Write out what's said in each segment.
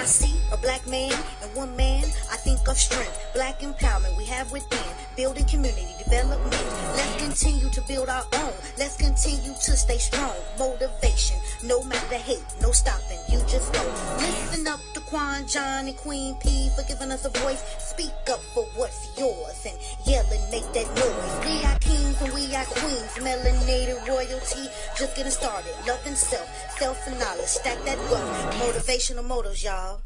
I see a black man and one man, I think of strength, black empowerment we have within, building community development. Let's continue to build our own. Let's continue to stay strong. Motivation, no matter the hate, no stopping. You just go. Listen up to Quan, John, and Queen P for giving us a voice. Speak up for what's yours and yell and make that noise. We are kings and we are queens. Melanated royalty, just getting started. Loving self, self and knowledge. Stack that wealth. Motivational motors, y'all.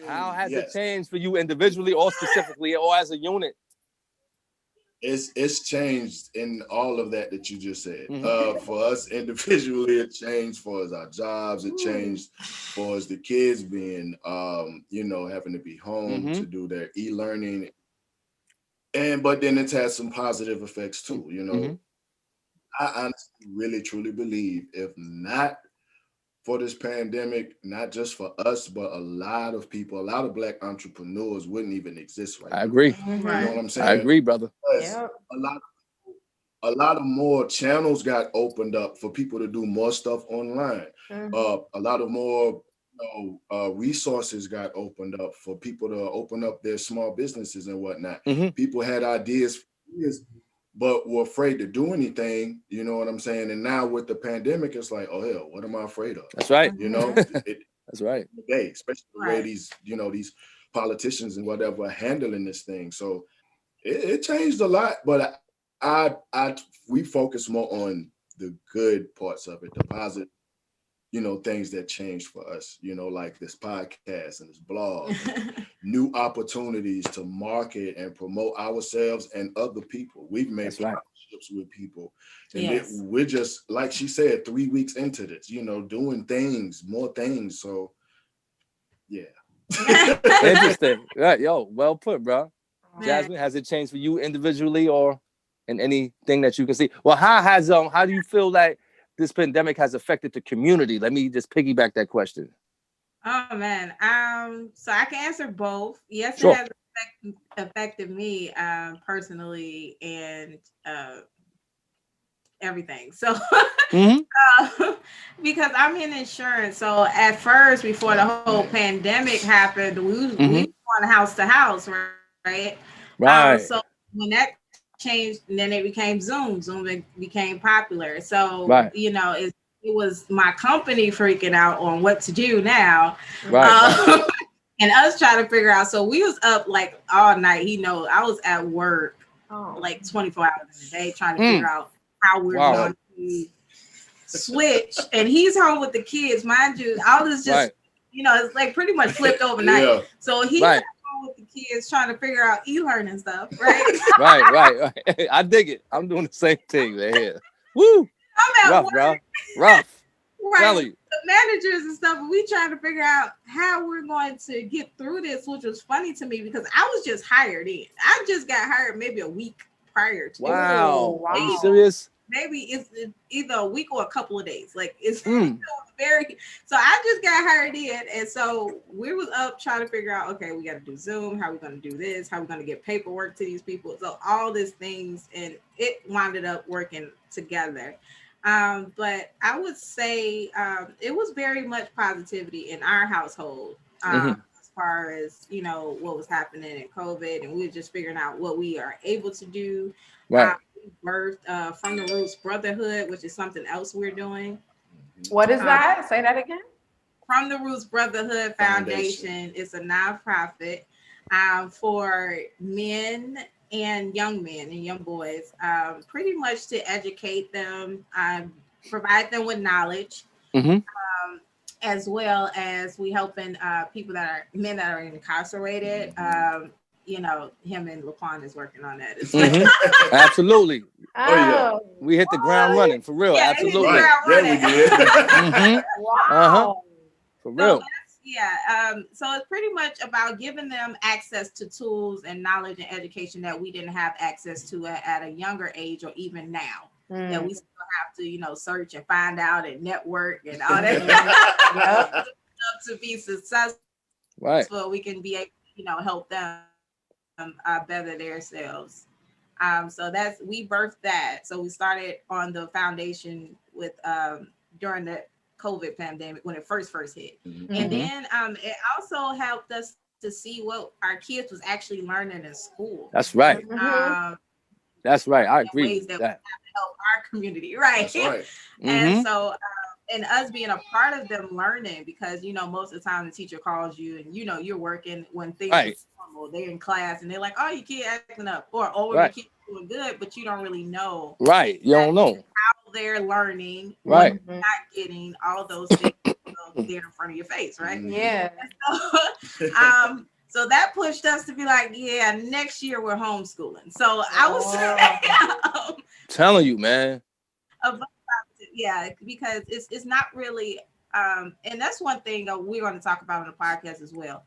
How has it Yes. changed for you individually or specifically or as a unit? It's changed in all of that you just said. Mhm. For us individually, it changed for us our jobs. It changed for us the kids being, having to be home to do their e-learning. But then it's had some positive effects too. I honestly, really, truly believe if not for this pandemic, not just for us, but a lot of people, a lot of black entrepreneurs wouldn't even exist right I now. agree. You know what I'm saying? I agree, brother. Because a lot of more channels got opened up for people to do more stuff online. A lot of more resources got opened up for people to open up their small businesses and whatnot. People had ideas for years, but were afraid to do anything. You know what I'm saying? And now with the pandemic, it's like, oh hell, what am I afraid of? That's right. That's right. Today, especially the way these politicians and whatever are handling this thing. So it changed a lot, but we focus more on the good parts of it, the positive, things that changed for us, like this podcast and this blog, and new opportunities to market and promote ourselves and other people. We've made partnerships with people, and we're just, like she said, 3 weeks into this, doing more things. So, yeah. Interesting. Right, yo, well put, bro. Jasmine, has it changed for you individually or in anything that you can see? Well, how do you feel like this pandemic has affected the community? Let me just piggyback that question. Oh man. So I can answer both. Yes, Sure. it has affected me personally and everything. So because I'm in insurance. So at first, before the whole pandemic happened, we were going house to house, right? Right. So when that changed, and then it became Zoom. Zoom became popular. So it was my company freaking out on what to do now. Right. And us trying to figure out. So we was up like all night. I was at work like 24 hours a day trying to figure out how we're going to switch. And he's home with the kids, mind you. All this just it's like pretty much flipped overnight. So he's at home with the kids trying to figure out e-learning stuff, right? right. I dig it. I'm doing the same thing right here. Woo! I'm at rough, work. Bro. Rough. Right. The managers and stuff, and we trying to figure out how we're going to get through this, which was funny to me because I was just hired in. I just got hired maybe a week prior to. Wow. Are you serious? Maybe it's either a week or a couple of days. Like it's very. So I just got hired in, and so we was up trying to figure out. Okay, we got to do Zoom. How we going to do this? How we going to get paperwork to these people? So all these things, and it wound up working together. But I would say it was very much positivity in our household as far as what was happening in COVID, and we were just figuring out what we are able to do. Right. We birthed From the Roots Brotherhood, which is something else we're doing. What is that? Say that again. From the Roots Brotherhood Foundation is a nonprofit for men and young men and young boys, pretty much to educate them, provide them with knowledge, as well as we helping men that are incarcerated. Him and Laquan is working on that as well. Absolutely. Oh yeah. We hit the ground running for real. Yeah, absolutely. Yeah, we did. Wow. For real. So it's pretty much about giving them access to tools and knowledge and education that we didn't have access to at a younger age or even now. That we still have to, search and find out and network and all that to be successful. Right. So we can be able to, help them better themselves. So we birthed that. So we started on the foundation with during the COVID pandemic when it first hit. Mhm. And then it also helped us to see what our kids was actually learning in school. That's right. That's right. I agree ways with that that. help our community, right? That's right. And so and us being a part of them learning, because you know most of the time the teacher calls you and you know you're working when things are normal, they're in class and they're like, oh, your kid acting up, or oh, your kid doing good, but you don't really know you don't know how they're learning, right, what they're not getting, all of those things there in front of your face, right? Yeah. So that pushed us to be like, yeah, next year we're homeschooling. So I was telling you, man. Yeah, because it's not really and that's one thing that we're going to talk about on the podcast as well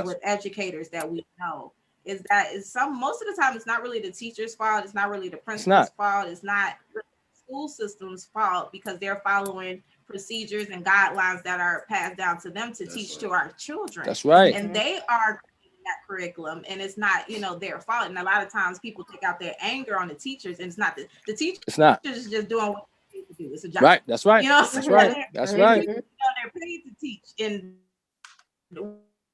with educators that we know is that most of the time it's not really the teacher's fault, it's not really the principal's fault, it's not really the school system's fault, because they're following procedures and guidelines that are passed down to them to teach to our children. That's right. And they are that curriculum, and it's not their fault. And a lot of times people take out their anger on the teachers, and it's not the teachers. It's not. Teachers just doing what they need to do. It's a job. Right. That's right. You know, that's right. That's right. They're paid to teach, and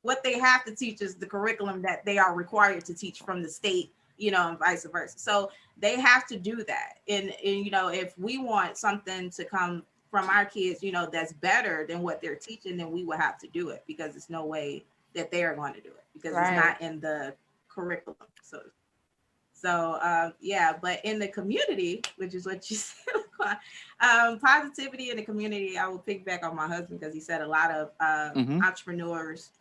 what they have to teach is the curriculum that they are required to teach from the state, and vice versa. So they have to do that. And if we want something to come from our kids, that's better than what they're teaching, then we will have to do it, because there's no way that they are going to do it, because it's not in the curriculum. So but in the community, which is what you said, positivity in the community, I will pick back on my husband, because he said a lot of entrepreneurs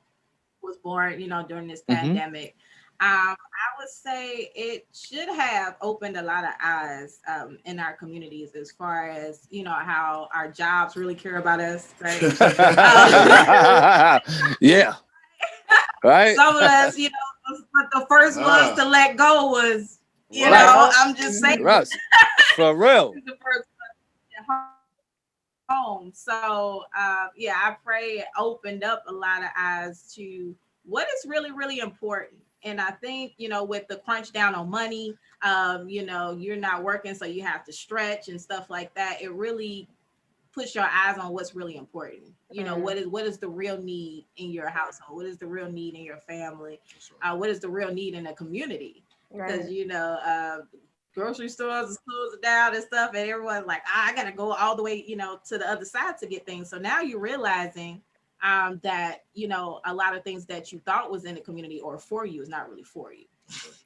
was born, during this pandemic. I would say it should have opened a lot of eyes in our communities, as far as how our jobs really care about us, right? Yeah. Right. Some of us, the first ones to let go was, I'm just saying, for real. The first one home. So I pray it opened up a lot of eyes to what is really, really important. And I think, with the crunch down on money, you're not working, so you have to stretch and stuff like that. It really puts your eyes on what's really important. What is the real need in your household? What is the real need in your family? What is the real need in a community? Because, grocery stores is closing down and stuff, and everyone's like, I got to go all the way, to the other side to get things. So now you're realizing that a lot of things that you thought was in the community or for you is not really for you.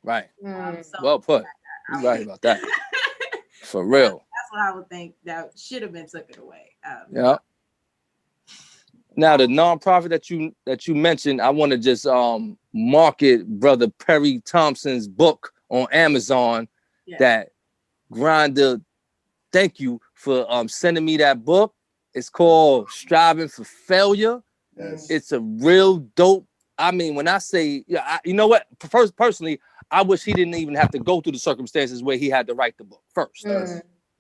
Right. Well put. You're right about that. For real. That's what I would think that should have been taken away. Yeah. Now the nonprofit that you mentioned, I want to just market Brother Perry Thompson's book on Amazon. That Grindr. Thank you for sending me that book. It's called Striving for Failure. Yes. It's a real dope. I mean, when I say, you know what? Personally, I wish he didn't even have to go through the circumstances where he had to write the book first. You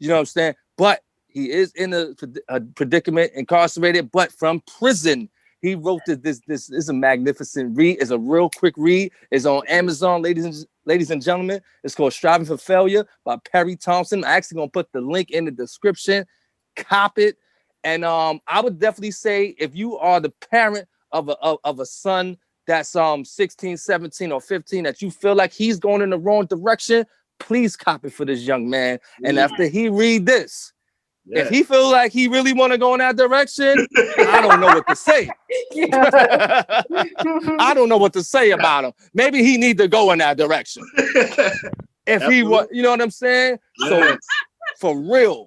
know what I'm saying? But he is in a predicament, incarcerated, but from prison. He wrote this is a magnificent read. It's a real quick read. It's on Amazon, ladies and gentlemen. It's called Striving for Failure by Perry Thompson. I'm actually gonna put the link in the description. Cop it. And I would definitely say, if you are the parent of a son that's 16, 17, or 15, that you feel like he's going in the wrong direction, please cop it for this young man. And after he read this, if he feels like he really want to go in that direction, I don't know what to say. I don't know what to say about him. Maybe he need to go in that direction. If he was, you know what I'm saying? So for real,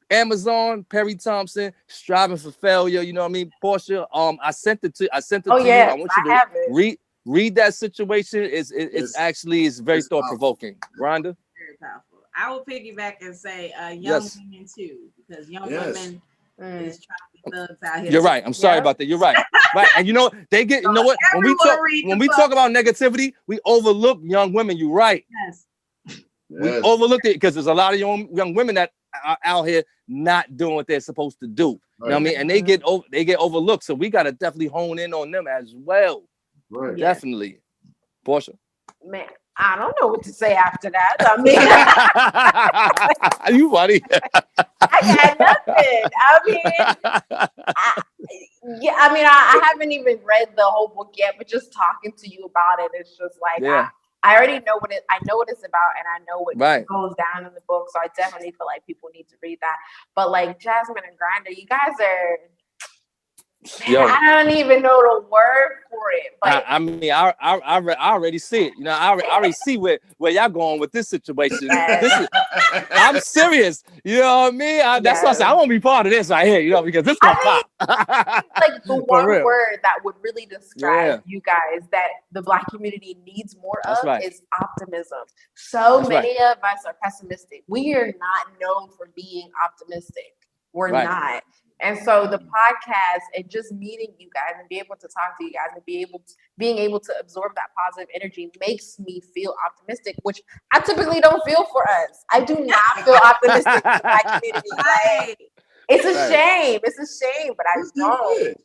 Amazon, Perry Thompson, Striving for Failure. You know what I mean, Portia? I sent it to you. I want you to read that situation. It's actually very thought provoking. Rhonda? Very powerful. I will piggyback and say young women too, because young women is trying to be thugs out here. You're right. I'm sorry about that. You're right. Right. And they get, what? When we talk about negativity, we overlook young women. You're right. Yes. We overlooked it because there's a lot of young women that are out here not doing what they're supposed to do. You know what I mean? And they get overlooked. So we got to definitely hone in on them as well. Right. Definitely. Portia? Man, I don't know what to say after that. I mean, You funny. I got nothing. I mean, I haven't even read the whole book yet, but just talking to you about it, it's just like Yeah. I already know I know what it's about, and I know what Right. goes down in the book. So I definitely feel like people need to read that. But like Jasmine and Grinder, you guys are. Yo. I don't even know the word for it. But I mean, I already see it. You know, I already see where y'all going with this situation. Yes. I'm serious. You know what I mean? That's what I said. I won't be part of this right here. You know, because this gonna pop. Like the one real. word that would really describe you guys that the Black community needs more of is optimism. So many of us are pessimistic. We are not known for being optimistic. We're not. And so the podcast and just meeting you guys and be able to talk to you guys and being able to absorb that positive energy makes me feel optimistic, which I typically don't feel for us. I do not feel optimistic in the Black community. Like, it's a shame. It's a shame, but I don't.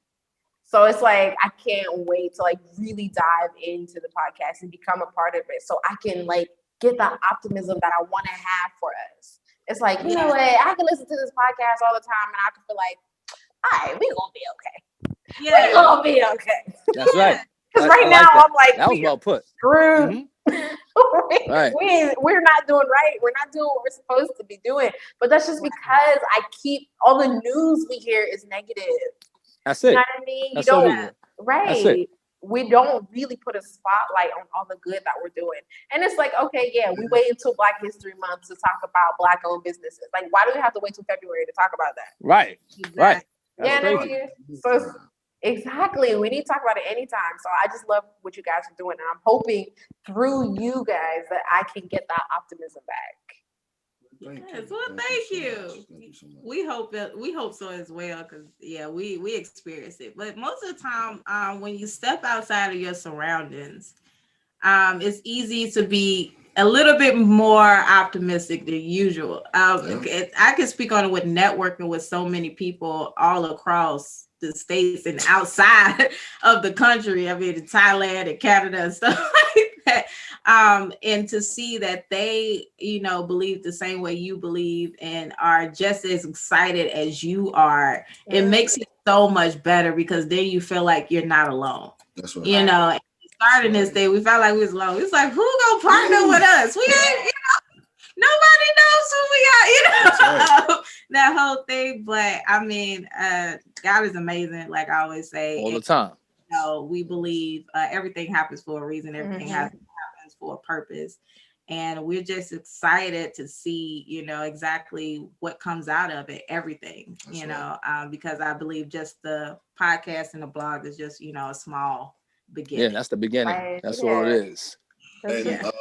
So it's like I can't wait to like really dive into the podcast and become a part of it, so I can like get that optimism that I want to have for us. It's like, you know what? I can listen to this podcast all the time and I can feel like, all right, we're going to be okay. Yeah. We're going to be okay. That's right. Because right now I'm like, that was well put. Screwed. We're not doing right. We're not doing what we're supposed to be doing. But that's just because all the news we hear is negative. That's it. You know what I mean? You don't, right. We don't really put a spotlight on all the good that we're doing. And it's like, okay, we wait until Black History Month to talk about Black-owned businesses. Like, why do we have to wait till February to talk about that? Right. Right. Yeah, you know what I mean? So exactly, we need to talk about it anytime. So I just love what you guys are doing, and I'm hoping through you guys that I can get that optimism back. Thank you. We hope so as well, because we experience it. But most of the time, when you step outside of your surroundings, it's easy to be a little bit more optimistic than usual. I can speak on it with networking with so many people all across the states and outside of the country. I mean, in Thailand and Canada and stuff like that. And to see that they, believe the same way you believe and are just as excited as you are, it makes it so much better, because then you feel like you're not alone. That's right. Starting this day, we felt like we was alone. It's like, who gonna partner with us? We ain't, nobody knows who we are, that whole thing. But I mean, God is amazing, like I always say. All the time. We believe everything happens for a reason. Everything happens for a purpose. And we're just excited to see, exactly what comes out of it, everything, because I believe just the podcast and the blog is just, a small beginning. Yeah, that's the beginning. Right. That's all it is. And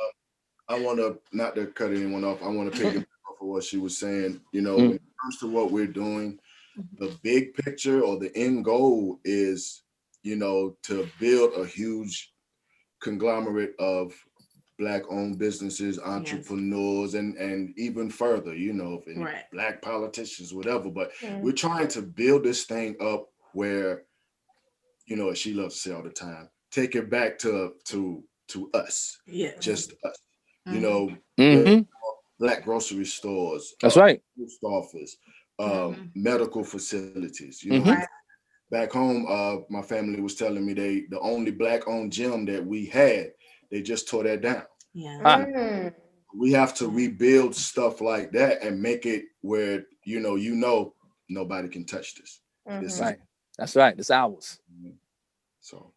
I want to, not to cut anyone off, I want to piggyback off of what she was saying. When it comes to what we're doing, the big picture or the end goal is, to build a huge conglomerate of Black-owned businesses, entrepreneurs, and even further, Black politicians, whatever. But we're trying to build this thing up where, as she loves to say all the time, take it back to us, just us. Black grocery stores. That's right. Post office, medical facilities. Back home, my family was telling me the only Black-owned gym that we had, they just tore that down. We have to rebuild stuff like that and make it where nobody can touch this. Right. That's right. It's ours. So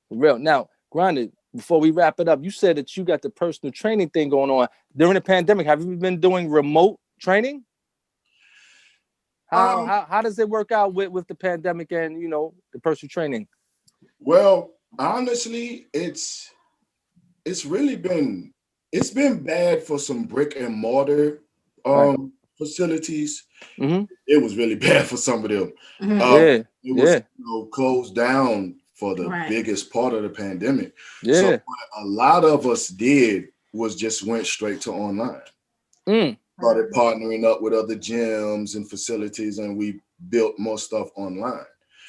for real. Now, Grinder, before we wrap it up, you said that you got the personal training thing going on during the pandemic. Have you been doing remote training? How does it work out with the pandemic and the personal training? Well, honestly, it's really been bad for some brick and mortar facilities. It was really bad for some of them. It was closed down for the biggest part of the pandemic. So what a lot of us did was just went straight to online. Started partnering up with other gyms and facilities, and we built more stuff online.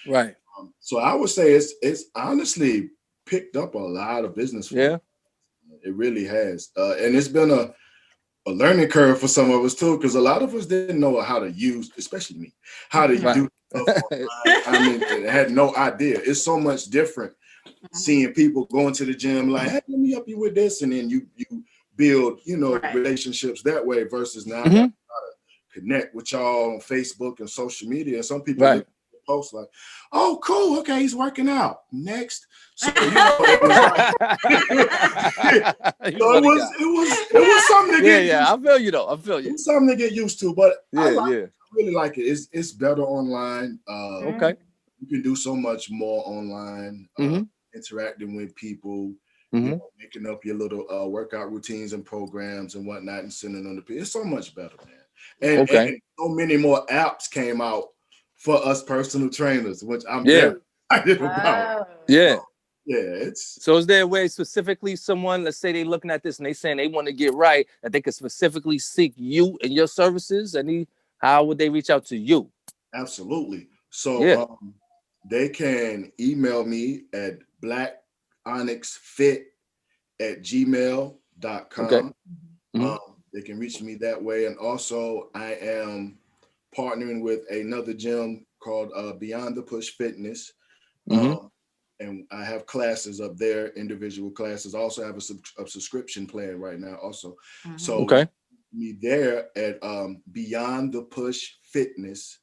Right. So I would say it's honestly picked up a lot of business. It really has. And it's been a learning curve for some of us too, because a lot of us didn't know how to use, especially me, how to do stuff online. I mean, I had no idea. It's so much different seeing people going to the gym like, hey, let me help you with this. And then you build, relationships that way versus now I gotta connect with y'all on Facebook and social media. And some people look at the post like, oh, cool. Okay, he's working out. Next. So, it was something to get used to. I feel you though. I feel you. It's something to get used to, but I really like it. It's better online. Okay. You can do so much more online, interacting with people, making up your little workout routines and programs and whatnot and sending them to people. It's so much better, man. And so many more apps came out for us personal trainers, which I'm very excited about. Yeah. So is there a way specifically someone, let's say they're looking at this and they saying they want to get right, that they could specifically seek you and your services? How would they reach out to you? Absolutely. So they can email me at blackonyxfit@gmail.com. Okay. They can reach me that way. And also I am partnering with another gym called Beyond the Push Fitness. And I have classes up there, individual classes. I also have a subscription plan right now also. So me there at Beyond the Push Fitness.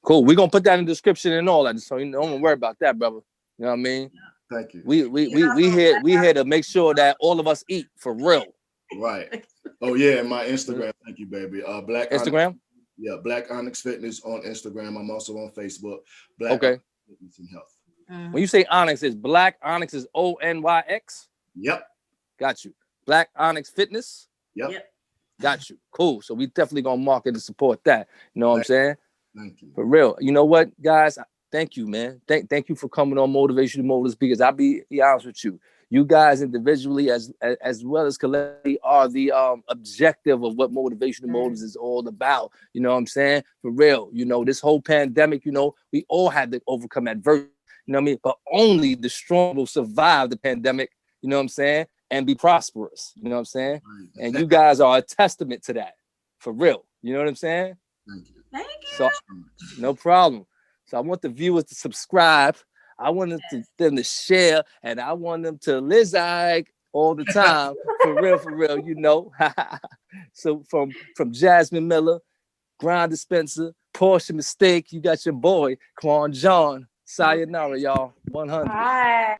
Cool. We're gonna put that in the description and all that, so you don't worry about that, brother. You know what I mean? Thank you. We here to make sure that all of us eat for real. Right. Oh yeah, and my Instagram. Thank you, baby. Black Instagram. Black Onyx Fitness on Instagram. I'm also on Facebook. Black Fitness and Health. When you say Onyx, it's Black Onyx is ONYX. Yep. Got you. Black Onyx Fitness. Yep. Got you. Cool. So we definitely gonna market and support that. You know what I'm saying? Thank you. For real. You know what, guys? Thank you, man. Thank you for coming on Motivational Motives, because I'll be honest with you. You guys individually as well as collectively are the objective of what Motivational Motives is all about. You know what I'm saying? For real. This whole pandemic, we all had to overcome adversity. You know what I mean? But only the strong will survive the pandemic, you know what I'm saying? And be prosperous. You know what I'm saying? And you guys are a testament to that. For real. You know what I'm saying? Thank you. Thank you. So, no problem. So I want the viewers to subscribe. I want them to share, and I want them to lizard all the time. For real. So from Jasmine Miller, Grind Dispenser, Portia Mistake, you got your boy, Quan John. Sayonara, y'all. 100. Bye.